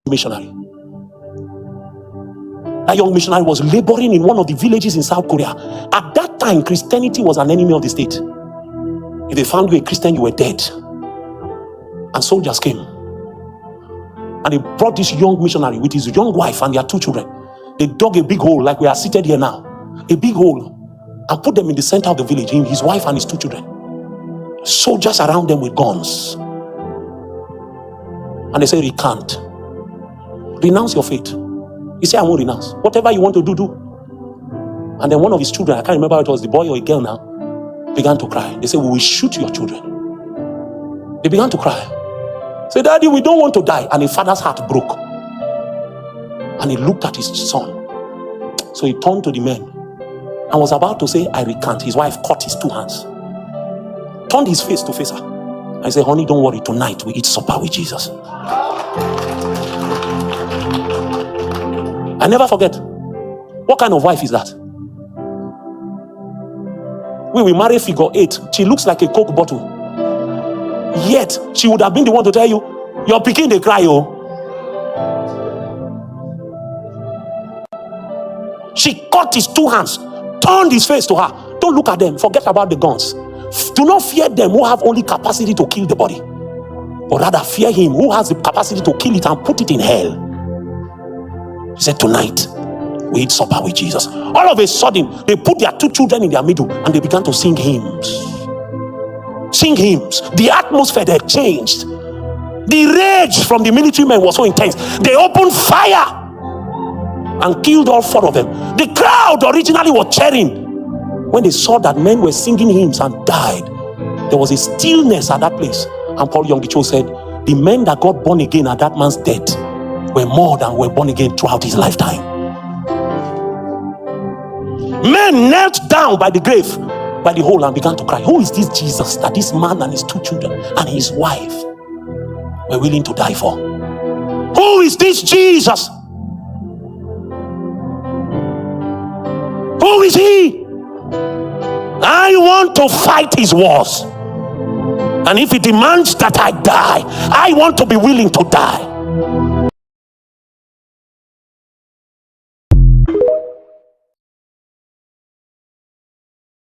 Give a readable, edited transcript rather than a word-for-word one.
missionary. That young missionary was laboring in one of the villages in South Korea. At that time, Christianity was an enemy of the state. If they found you a Christian, you were dead. And soldiers came. And they brought this young missionary with his young wife and their 2 children. They dug a big hole like we are seated here now. A big hole. And put them in the center of the village, him, his wife and his 2 children. Soldiers around them with guns. And they say, recant. Renounce your faith. He said, I won't renounce. Whatever you want to do, do. And then one of his children, I can't remember if it was the boy or a girl now, began to cry. They said, we will shoot your children. They began to cry. Say, Daddy, we don't want to die. And the father's heart broke. And he looked at his son. So he turned to the men and was about to say, I recant. His wife caught his 2 hands, turned his face to face her. I said, honey, don't worry. Tonight we eat supper with Jesus. I never forget. What kind of wife is that? We marry figure 8. She looks like a Coke bottle. Yet, she would have been the one to tell you, your pikin they cry, oh. She caught his 2 hands, turned his face to her. Don't look at them. Forget about the guns. Do not fear them who have only capacity to kill the body, but rather fear him who has the capacity to kill it and put it in hell. He said, tonight we eat supper with Jesus. All of a sudden, they put their 2 children in their middle and they began to sing hymns. Sing hymns. The atmosphere had changed. The rage from the military men was so intense. They opened fire and killed all 4 of them. The crowd originally was cheering. When they saw that men were singing hymns and died, there was a stillness at that place. And Paul Yonggi said, the men that got born again at that man's death were more than were born again throughout his lifetime. Men knelt down by the grave, by the hole, and began to cry, who is this Jesus that this man and his 2 children and his wife were willing to die for? Who is this Jesus? Who is he? I want to fight his wars. And if he demands that I die, I want to be willing to die.